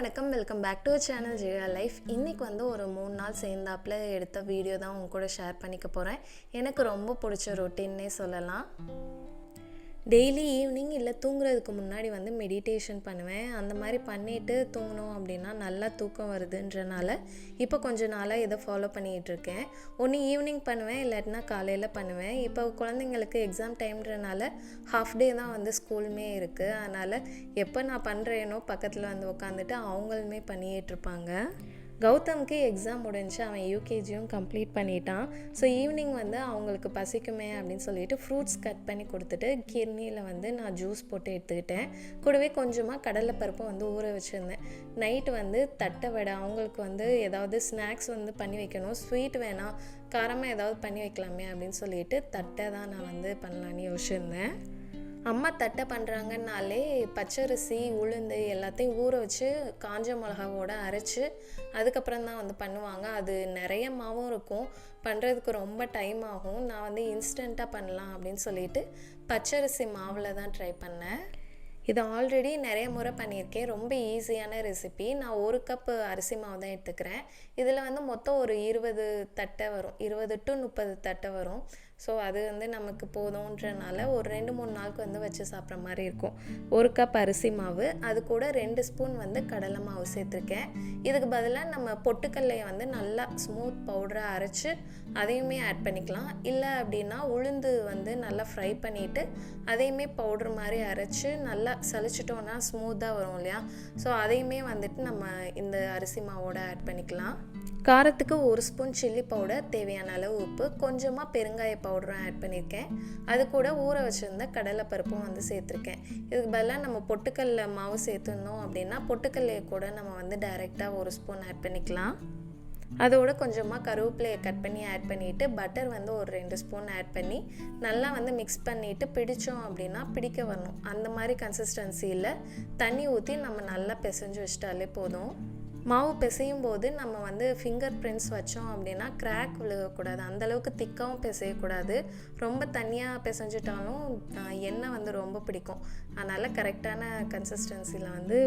வணக்கம், welcome back to channel Jaya life. இன்றைக்கி வந்து ஒரு 3 நாள் சேர்ந்தாப்பில் எடுத்த வீடியோ தான் உங்க கூட ஷேர் பண்ணிக்க போகிறேன். எனக்கு ரொம்ப பிடிச்ச ரொட்டீன்னே சொல்லலாம். டெய்லி ஈவினிங் இல்லை தூங்குறதுக்கு முன்னாடி வந்து மெடிடேஷன் பண்ணுவேன். அந்த மாதிரி பண்ணிவிட்டு தூங்கணும் அப்படின்னா நல்லா தூக்கம் வருதுன்றனால இப்போ கொஞ்ச நாளாக இதை ஃபாலோ பண்ணிகிட்ருக்கேன். ஒன்று ஈவினிங் பண்ணுவேன், இல்லாட்டினா காலையில் பண்ணுவேன். இப்போ குழந்தைங்களுக்கு எக்ஸாம் டைம்ன்றனால ஹாஃப் டே தான் வந்து ஸ்கூலுமே இருக்குது. அதனால் எப்போ நான் பண்ணுறேனோ பக்கத்தில் வந்து உட்காந்துட்டு அவங்களுமே பண்ணிகிட்ருப்பாங்க. கௌதம்க்கு எக்ஸாம் முடிஞ்சு அவன் யூகேஜியும் கம்ப்ளீட் பண்ணிட்டான். ஸோ ஈவினிங் வந்து அவங்களுக்கு பசிக்குமே அப்படின்னு சொல்லிட்டு ஃப்ரூட்ஸ் கட் பண்ணி கொடுத்துட்டு கிர்னியில் வந்து நான் ஜூஸ் போட்டு எடுத்துக்கிட்டேன். கூடவே கொஞ்சமாக கடலைப்பருப்பை வந்து ஊற வச்சுருந்தேன். நைட்டு வந்து தட்டை வடை அவங்களுக்கு வந்து ஏதாவது ஸ்நாக்ஸ் வந்து பண்ணி வைக்கணும், ஸ்வீட் வேணாம் காரமாக ஏதாவது பண்ணி வைக்கலாமே அப்படின்னு சொல்லிட்டு தட்டை தான் நான் வந்து பண்ணலான்னு யோசிச்சிருந்தேன். அம்மா தட்டை பண்ணுறாங்கன்னாலே பச்சரிசி உளுந்து எல்லாத்தையும் ஊற வச்சு காஞ்ச மிளகாவோட அரைச்சி அதுக்கப்புறம் தான் வந்து பண்ணுவாங்க. அது நிறைய மாவும் இருக்கும், பண்ணுறதுக்கு ரொம்ப டைம் ஆகும். நான் வந்து இன்ஸ்டண்ட்டாக பண்ணலாம் அப்படின்னு சொல்லிட்டு பச்சரிசி மாவில் தான் ட்ரை பண்ணேன். இது ஆல்ரெடி நிறைய முறை பண்ணியிருக்கேன். ரொம்ப ஈஸியான ரெசிபி. நான் 1 கப்பு அரிசி மாவு தான் எடுத்துக்கிறேன். இதில் வந்து மொத்தம் ஒரு 20 தட்டை வரும், 20 to 30 தட்டை வரும். ஸோ அது வந்து நமக்கு போதுன்றனால ஒரு 2-3 நாளுக்கு வந்து வச்சு சாப்பிட்ற மாதிரி இருக்கும். 1 கப் அரிசி மாவு, அது கூட 2 ஸ்பூன் வந்து கடலை மாவு சேர்த்துருக்கேன். இதுக்கு பதிலாக நம்ம பொட்டுக்கல்லையை வந்து நல்லா ஸ்மூத் பவுடராக அரைச்சி அதையுமே ஆட் பண்ணிக்கலாம். இல்லை அப்படின்னா உளுந்து வந்து நல்லா ஃப்ரை பண்ணிவிட்டு அதையுமே பவுட்ரு மாதிரி அரைச்சி நல்லா சலிச்சிட்டோன்னா ஸ்மூத்தாக வரும் இல்லையா. ஸோ அதையுமே வந்துட்டு நம்ம இந்த அரிசி மாவோட ஆட் பண்ணிக்கலாம். காரத்துக்கு 1 ஸ்பூன் சில்லி பவுடர், தேவையான அளவு உப்பு, கொஞ்சமாக பெருங்காய பவுடரும் ஆட் பண்ணியிருக்கேன். அது கூட ஊற வச்சுருந்த கடலைப்பருப்பும் வந்து சேர்த்துருக்கேன். இதுக்கு பதிலாக நம்ம பொட்டுக்கல்ல மாவு சேர்த்துருந்தோம் அப்படின்னா பொட்டுக்கல்லையை கூட நம்ம வந்து டைரெக்டாக 1 ஸ்பூன் ஆட் பண்ணிக்கலாம். அதோட கொஞ்சமாக கருவேப்பிலையை கட் பண்ணி ஆட் பண்ணிவிட்டு பட்டர் வந்து ஒரு 2 ஸ்பூன் ஆட் பண்ணி நல்லா வந்து மிக்ஸ் பண்ணிவிட்டு பிடிச்சோம் அப்படின்னா பிடிக்க வரணும். அந்த மாதிரி கன்சிஸ்டன்சியில் தண்ணி ஊற்றி நம்ம நல்லா பிசைஞ்சு வச்சிட்டாலே போதும். மாவு பிசையும் போது நம்ம வந்து ஃபிங்கர் பிரிண்ட்ஸ் வச்சோம் அப்படின்னா கிராக் விழுகக்கூடாது. அந்தளவுக்கு திக்காகவும் பிசையக்கூடாது. ரொம்ப தனியாக பிசைஞ்சிட்டாலும் எண்ணெய் வந்து ரொம்ப பிடிக்கும். அதனால் கரெக்டான கன்சிஸ்டன்சியில் வந்து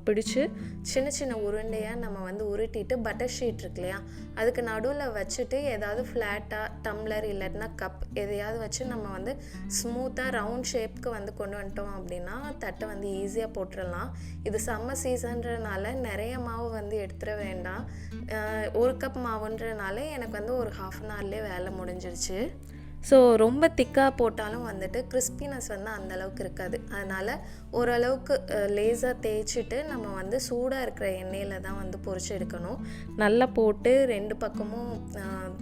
பிடிச்சி சின்ன சின்ன உருண்டையாக நம்ம வந்து உருட்டிட்டு பட்டர் ஷீட் இருக்கு இல்லையா, அதுக்கு நடுவில் வச்சுட்டு ஏதாவது ஃப்ளாட்டாக டம்ளர் இல்லாட்டினா கப் எதையாவது வச்சு நம்ம வந்து ஸ்மூத்தாக ரவுண்ட் ஷேப்க்கு வந்து கொண்டு வந்துட்டோம் அப்படின்னா தட்டை வந்து ஈஸியாக போட்டுடலாம். இது சம்மர் சீசன்றனால நிறைய மாவு வந்து எடுத்துட வேண்டாம். 1 கப் மாவுன்றனால எனக்கு வந்து ஒரு ½ அன் ஹவர்லேயே வேலை முடிஞ்சிருச்சு. ஸோ ரொம்ப திக்காக போட்டாலும் வந்துட்டு கிறிஸ்பினஸ் வந்து அந்தளவுக்கு இருக்காது. அதனால் ஓரளவுக்கு லேஸாக தேய்ச்சிட்டு நம்ம வந்து சூடாக இருக்கிற எண்ணெயில் தான் வந்து பொரிச்சு எடுக்கணும். நல்லா போட்டு 2 பக்கமும்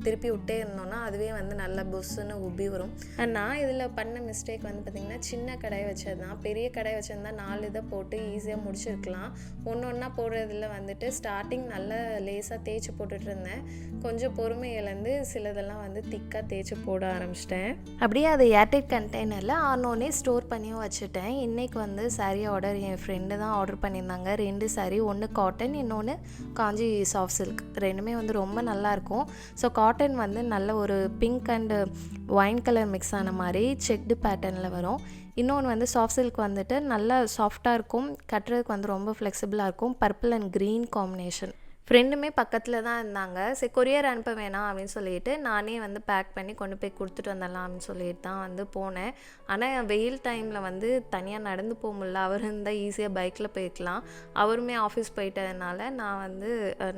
திருப்பி விட்டே இருந்தோன்னா அதுவே வந்து நல்லா புஸ்ஸுன்னு உப்பி வரும். நான் இதில் பண்ண மிஸ்டேக் வந்து பார்த்திங்கன்னா சின்ன கடாய் வச்சது தான். பெரிய கடாய் வச்சுருந்தா 4 இதை போட்டு ஈஸியாக முடிச்சிருக்கலாம். ஒன்றா போடுறதுல வந்துட்டு ஸ்டார்டிங் நல்லா லேஸாக தேய்ச்சி போட்டுட்டு இருந்தேன். கொஞ்சம் பொறுமை இழந்து சிலதெல்லாம் வந்து திக்காக தேய்ச்சி போட ஆரம்பிச்சிட்டேன். அப்படியே அதை ஏர்டைட் கண்டெய்னரில் ஆனோடனே ஸ்டோர் பண்ணியும் வச்சுட்டேன். இன்றைக்கி வந்து சாரீ ஆர்டர் என் ஃப்ரெண்டு தான் ஆர்டர் பண்ணியிருந்தாங்க. 2 சாரீ, ஒன்று காட்டன், இன்னொன்று காஞ்சி சாஃப்ட் சில்க். ரெண்டுமே வந்து ரொம்ப நல்லாயிருக்கும். ஸோ காட்டன் வந்து நல்ல ஒரு pink and wine colour mix ஆன மாதிரி செக்டு பேட்டர்னில் வரும். இன்னொன்று வந்து சாஃப்ட் சில்க் வந்துட்டு நல்லா சாஃப்டாக இருக்கும், கட்டுறதுக்கு வந்து ரொம்ப ஃப்ளெக்சிபிளாக இருக்கும். Purple and green combination. ஃப்ரெண்டுமே பக்கத்தில் தான் இருந்தாங்க. சரி கொரியர் அனுப்ப வேணாம் அப்படின்னு சொல்லிட்டு நானே வந்து பேக் பண்ணி கொண்டு போய் கொடுத்துட்டு வந்துடலாம் அப்படின்னு சொல்லிட்டு தான் வந்து போனேன். ஆனால் வெயில் டைமில் வந்து தனியாக நடந்து போக முடியல. அவர் இருந்தால் ஈஸியாக பைக்கில் போய்க்கலாம். அவருமே ஆஃபீஸ் போயிட்டதுனால நான் வந்து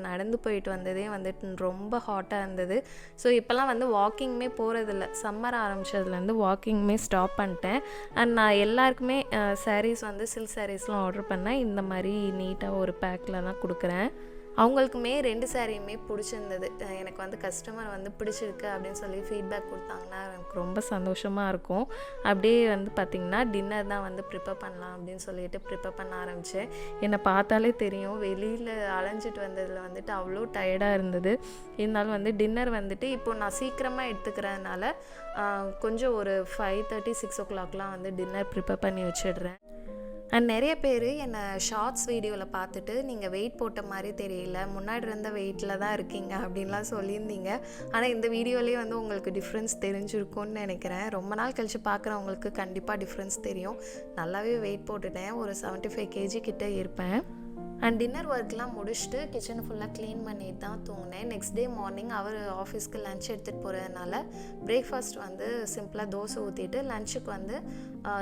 நடந்து போயிட்டு வந்ததே வந்துட்டு ரொம்ப ஹாட்டாக இருந்தது. ஸோ இப்போல்லாம் வந்து வாக்கிங்குமே போகிறதில்ல. சம்மர் ஆரம்பித்ததுலேருந்து வாக்கிங்குமே ஸ்டாப் பண்ணிட்டேன். அண்ட் நான் எல்லாருக்குமே சாரீஸ் வந்து சில்க் சாரீஸ்லாம் ஆர்டர் பண்ணேன். இந்த மாதிரி நீட்டாக ஒரு பேக்கில் தான் கொடுக்குறேன். அவங்களுக்குமே 2 சாரியுமே பிடிச்சிருந்தது. எனக்கு வந்து கஸ்டமர் வந்து பிடிச்சிருக்கு அப்படின்னு சொல்லி ஃபீட்பேக் கொடுத்தாங்கன்னா எனக்கு ரொம்ப சந்தோஷமாக இருக்கும். அப்படியே வந்து பார்த்திங்கன்னா டின்னர் தான் வந்து ப்ரிப்பேர் பண்ணலாம் அப்படின்னு சொல்லிட்டு ப்ரிப்பேர் பண்ண ஆரம்பித்தேன். என்னை பார்த்தாலே தெரியும் வெளியில் அலைஞ்சிட்டு வந்ததில் வந்துட்டு அவ்வளோ டயர்டாக இருந்தது. இருந்தாலும் வந்து டின்னர் வந்துட்டு இப்போது நான் சீக்கிரமாக எடுத்துக்கிறதுனால கொஞ்சம் ஒரு 5:30, 6 o'clockலாம் வந்து டின்னர் ப்ரிப்பேர் பண்ணி வச்சிடுறேன். அண்ட் நிறைய பேர் என்னை ஷார்ட்ஸ் வீடியோவில் பார்த்துட்டு நீங்கள் வெயிட் போட்ட மாதிரி தெரியல, முன்னாடி இருந்த வெயிட்டில் தான் இருக்கீங்க அப்படின்லாம் சொல்லியிருந்தீங்க. ஆனால் இந்த வீடியோலேயே வந்து உங்களுக்கு டிஃப்ரென்ஸ் தெரிஞ்சிருக்கும்னு நினைக்கிறேன். ரொம்ப நாள் கழித்து பார்க்குறவங்களுக்கு கண்டிப்பாக டிஃப்ரென்ஸ் தெரியும். நல்லாவே வெயிட் போட்டுட்டேன். ஒரு 75 kg கிட்டே இருப்பேன். அண்ட் டின்னர் ஒர்க்லாம் முடிச்சுட்டு கிச்சனை ஃபுல்லாக க்ளீன் பண்ணிட்டு தான் தூங்கினேன். நெக்ஸ்ட் டே மார்னிங் அவர் ஆஃபீஸ்க்கு லன்ச் எடுத்துகிட்டு போகிறதுனால பிரேக்ஃபாஸ்ட் வந்து சிம்பிளாக தோசை ஊற்றிட்டு லன்ச்சுக்கு வந்து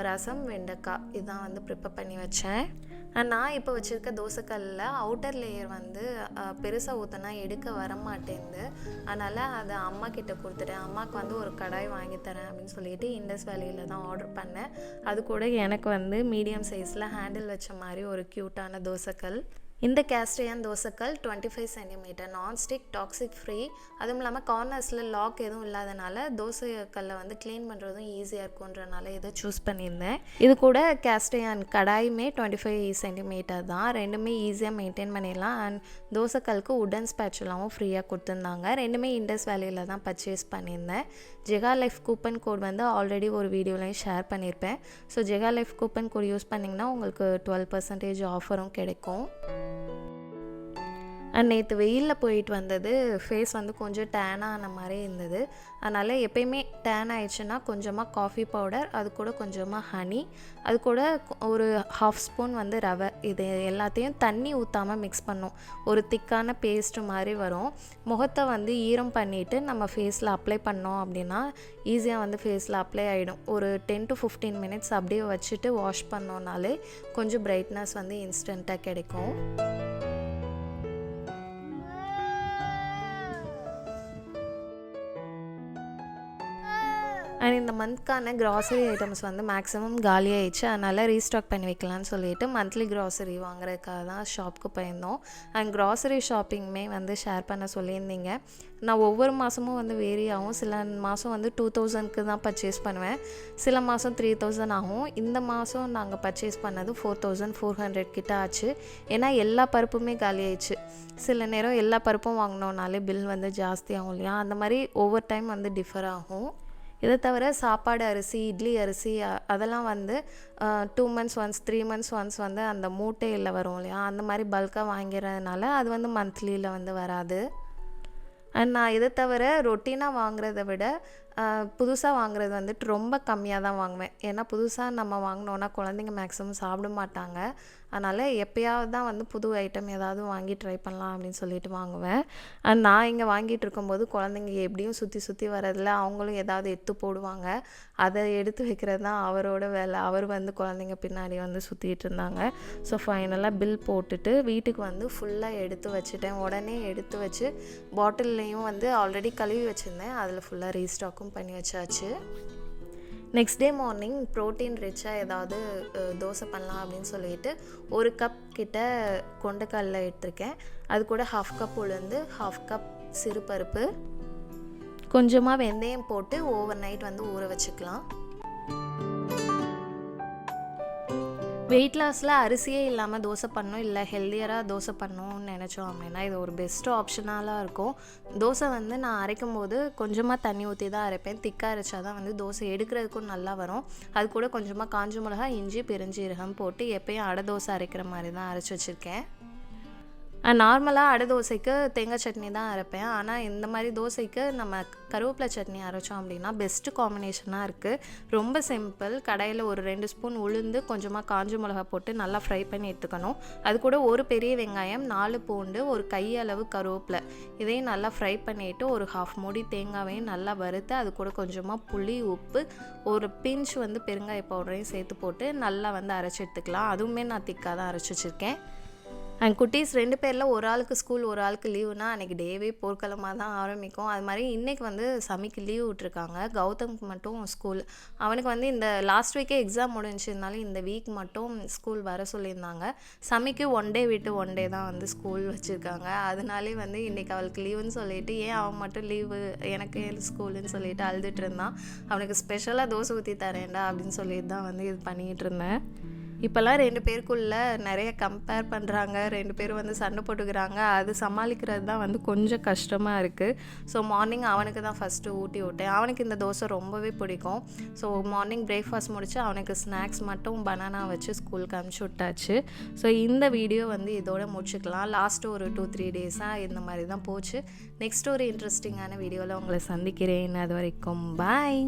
ரசம் வெண்டைக்காய் இதுதான் வந்து ப்ரிப்பேர் பண்ணி வச்சேன். நான் இப்போ வச்சுருக்க தோசைக்கல்லில் அவுட்டர் லேயர் வந்து பெருசாக ஊற்றினா எடுக்க வரமாட்டேங்குது. அதனால் அதை அம்மா கிட்டே கொடுத்துட்டேன். அம்மாவுக்கு வந்து ஒரு கடாய் வாங்கி தரேன் அப்படின்னு சொல்லிட்டு இண்டஸ் வேலியில் தான் ஆர்டர் பண்ணேன். அது கூட எனக்கு வந்து மீடியம் சைஸில் ஹேண்டில் வச்ச மாதிரி ஒரு க்யூட்டான தோசைக்கல். இந்த கேஸ்ட் அயர்ன் தோசைக்கல் 25 சென்டிமீட்டர் நான்ஸ்டிக், டாக்ஸிக் ஃப்ரீ. அதுவும் இல்லாமல் கார்னர்ஸில் லாக் எதுவும் இல்லாதனால தோசைக்கல்லை வந்து க்ளீன் பண்ணுறதும் ஈஸியாக இருக்குன்றனால இதை சூஸ் பண்ணியிருந்தேன். இது கூட கேஸ்ட் அயர்ன் கடாயுமே 25 சென்டிமீட்டர் தான். ரெண்டுமே ஈஸியாக மெயின்டைன் பண்ணிடலாம். அண்ட் தோசைக்கல்லுக்கு உடன் ஸ்பேச்சுலாவும் ஃப்ரீயாக கொடுத்துருந்தாங்க. ரெண்டுமே இண்டஸ் வேலியில் தான் பர்ச்சேஸ் பண்ணியிருந்தேன். ஜெகா லைஃப் கூப்பன் கோட் வந்து ஆல்ரெடி ஒரு வீடியோலையும் ஷேர் பண்ணியிருப்பேன். So Jega life coupon code use பண்ணிங்கன்னா உங்களுக்கு 12% ஆஃபரும் கிடைக்கும். நேற்று வெயிலில் போயிட்டு வந்தது ஃபேஸ் வந்து கொஞ்சம் டேன் ஆன மாதிரி இருந்தது. அதனால் எப்பயுமே டேன் ஆயிடுச்சுன்னா கொஞ்சமாக காஃபி பவுடர், அது கூட கொஞ்சமாக ஹனி, அது கூட ஒரு 1/2 ஸ்பூன் வந்து ரவை, இது எல்லாத்தையும் தண்ணி ஊற்றாமல் மிக்ஸ் பண்ணோம். ஒரு திக்கான பேஸ்ட்டு மாதிரி வரும். முகத்தை வந்து ஈரம் பண்ணிவிட்டு நம்ம ஃபேஸில் அப்ளை பண்ணோம் அப்படின்னா ஈஸியாக வந்து ஃபேஸில் அப்ளை ஆகிடும். ஒரு 10 to 15 மினிட்ஸ் அப்படியே வச்சுட்டு வாஷ் பண்ணோன்னாலே கொஞ்சம் பிரைட்னஸ் வந்து இன்ஸ்டண்ட்டாக கிடைக்கும். அண்ட் இந்த மந்த்க்கான க்ராசரி ஐட்டம்ஸ் வந்து மேக்ஸிமம் காலியாகிடுச்சு. அதனால் ரீஸ்டாக் பண்ணி வைக்கலான்னு சொல்லிட்டு மந்த்லி க்ராசரி வாங்குறதுக்காக தான் ஷாப்புக்கு போயிருந்தோம். அண்ட் க்ராசரி ஷாப்பிங்குமே வந்து ஷேர் பண்ண சொல்லியிருந்தீங்க. நான் ஒவ்வொரு மாதமும் வந்து வேரி ஆகும். சில மாதம் வந்து 2000க்கு தான் பர்ச்சேஸ் பண்ணுவேன், சில மாதம் 3000 ஆகும். இந்த மாதம் நாங்கள் பர்ச்சேஸ் பண்ணது 4400 கிட்ட ஆச்சு. ஏன்னா எல்லா பருப்புமே காலி ஆயிடுச்சு. சில நேரம் எல்லா பருப்பும் வாங்கினோன்னாலே பில் வந்து ஜாஸ்தியாகும் இல்லையா, அந்த மாதிரி ஒவ்வொரு டைம் வந்து டிஃபர் ஆகும். இதை தவிர சாப்பாடு அரிசி, இட்லி அரிசி அதெல்லாம் வந்து 2 months ஒன்ஸ் 3 months ஒன்ஸ் வந்து அந்த மூட்டையில் வரும் இல்லையா, அந்த மாதிரி பல்காக வாங்கிறதுனால அது வந்து மந்த்லியில் வந்து வராது. அண்ட் நான் இதை தவிர ரொட்டீனாக வாங்குறத விட புதுசாக வாங்குறது வந்துட்டு ரொம்ப கம்மியாக தான் வாங்குவேன். ஏன்னா புதுசாக நம்ம வாங்கினோன்னா குழந்தைங்க மேக்ஸிமம் சாப்பிட மாட்டாங்க. அதனால் எப்போயாவது தான் வந்து புது ஐட்டம் ஏதாவது வாங்கி ட்ரை பண்ணலாம் அப்படின்னு சொல்லிட்டு வாங்குவேன். அண்ட் நான் இங்கே வாங்கிட்டு இருக்கும்போது குழந்தைங்க எப்படியும் சுற்றி சுற்றி வரதில் அவங்களும் ஏதாவது எடுத்து போடுவாங்க. அதை எடுத்து வைக்கிறது தான் அவரோட வேலை. அவர் வந்து குழந்தைங்க பின்னாடி வந்து சுற்றிட்டு இருந்தாங்க. ஸோ ஃபைனலாக பில் போட்டுட்டு வீட்டுக்கு வந்து ஃபுல்லாக எடுத்து வச்சுட்டேன். உடனே எடுத்து வச்சு பாட்டில்லையும் வந்து ஆல்ரெடி கழுவி வச்சுருந்தேன், அதில் ஃபுல்லாக ரீஸ்டாக்கும் பண்ணி வச்சாச்சு. நெக்ஸ்ட் டே மார்னிங் ப்ரோட்டீன் ரிச்சாக ஏதாவது தோசை பண்ணலாம் அப்படின்னு சொல்லிட்டு 1 கப் கிட்ட கொண்டைக்கடலை எடுத்திருக்கேன். அது கூட 1/2 கப் உளுந்து, 1/2 கப் சிறுபருப்பு, கொஞ்சமாக வெந்தயம் போட்டு ஓவர் நைட் வந்து ஊற வச்சுக்கலாம். வெயிட் லாஸில் அரிசியே இல்லாமல் தோசை பண்ணணும், இல்லை ஹெல்த்தியராக தோசை பண்ணணும்னு நினச்சோம் அப்படின்னா இது ஒரு பெஸ்ட்டு ஆப்ஷனாலாம் இருக்கும். தோசை வந்து நான் அரைக்கும் போது கொஞ்சமாக தண்ணி ஊற்றி தான் அரைப்பேன். திக்காக அரைச்சா தான் வந்து தோசை எடுக்கிறதுக்கும் நல்லா வரும். அது கூட கொஞ்சமாக காஞ்ச மிளகா, இஞ்சி, பெருஞ்சீரகம் போட்டு எப்பயும் அடை தோசை அரைக்கிற மாதிரி தான் அரைச்சி வச்சுருக்கேன். நார்மலாக அடை தோசைக்கு தேங்காய் சட்னி தான் அரைப்பேன். ஆனால் இந்த மாதிரி தோசைக்கு நம்ம கருவேப்பிலை சட்னி அரைச்சோம் அப்படின்னா பெஸ்ட்டு காம்பினேஷனாக இருக்குது. ரொம்ப சிம்பிள். கடாயில் ஒரு 2 ஸ்பூன் உளுந்து, கொஞ்சமாக காஞ்ச மிளகா போட்டு நல்லா ஃப்ரை பண்ணி எடுத்துக்கணும். அது கூட ஒரு பெரிய வெங்காயம், 4 பூண்டு, ஒரு கையளவு கருவேப்பிலை, இதையும் நல்லா ஃப்ரை பண்ணிவிட்டு ஒரு 1/2 மூடி தேங்காவையும் நல்லா வறுத்து அது கூட கொஞ்சமாக புளி, உப்பு, ஒரு பிஞ்ச் வந்து பெருங்காய பவுடரையும் சேர்த்து போட்டு நல்லா வந்து அரைச்சி எடுத்துக்கலாம். அதுவுமே நான் திக்காக தான் அரைச்சி வச்சுருக்கேன். அண்ட் குட்டீஸ் 2 பேரில் ஒரு ஆளுக்கு ஸ்கூல், ஒரு ஆளுக்கு லீவுனா அன்றைக்கி டேவே போர்க்களமாக தான் ஆரம்பிக்கும். அது மாதிரி இன்றைக்கி வந்து சமிக்கு லீவ் விட்ருக்காங்க. கௌதம்க்கு மட்டும் ஸ்கூல். அவனுக்கு வந்து இந்த லாஸ்ட் வீக்கே எக்ஸாம் முடிஞ்சிருந்தாலும் இந்த வீக் மட்டும் ஸ்கூல் வர சொல்லியிருந்தாங்க. சமிக்கு 1 டே விட்டு 1 டே தான் வந்து ஸ்கூல் வச்சுருக்காங்க. அதனாலே வந்து இன்றைக்கி அவளுக்கு லீவுன்னு சொல்லிட்டு ஏன் அவன் மட்டும் லீவு எனக்கு ஸ்கூலுன்னு சொல்லிட்டு அழுதுட்டு இருந்தான். அவனுக்கு ஸ்பெஷலாக தோசை ஊற்றி தரேன்டா அப்படின்னு சொல்லிட்டு தான் வந்து இது பண்ணிகிட்டு இருந்தேன். இப்போல்லாம் 2 பேருக்குள்ளே நிறைய கம்பேர் பண்ணுறாங்க, 2 பேரும் வந்து சண்டை போட்டுக்கிறாங்க. அது சமாளிக்கிறது தான் வந்து கொஞ்சம் கஷ்டமாக இருக்குது. ஸோ மார்னிங் அவனுக்கு தான் ஃபஸ்ட்டு ஊட்டி விட்டேன். அவனுக்கு இந்த தோசை ரொம்பவே பிடிக்கும். ஸோ மார்னிங் பிரேக்ஃபாஸ்ட் முடித்து அவனுக்கு ஸ்நாக்ஸ் மட்டும் பனானா வச்சு ஸ்கூலுக்கு அனுப்பிச்சி விட்டாச்சு. ஸோ இந்த வீடியோ வந்து இதோட முடிச்சுக்கலாம். லாஸ்ட்டு ஒரு 2-3 டேஸாக இந்த மாதிரி தான் போச்சு. நெக்ஸ்ட் ஒரு இன்ட்ரெஸ்டிங்கான வீடியோவில் உங்களை சந்திக்கிறேன். அது வரைக்கும் பாய்.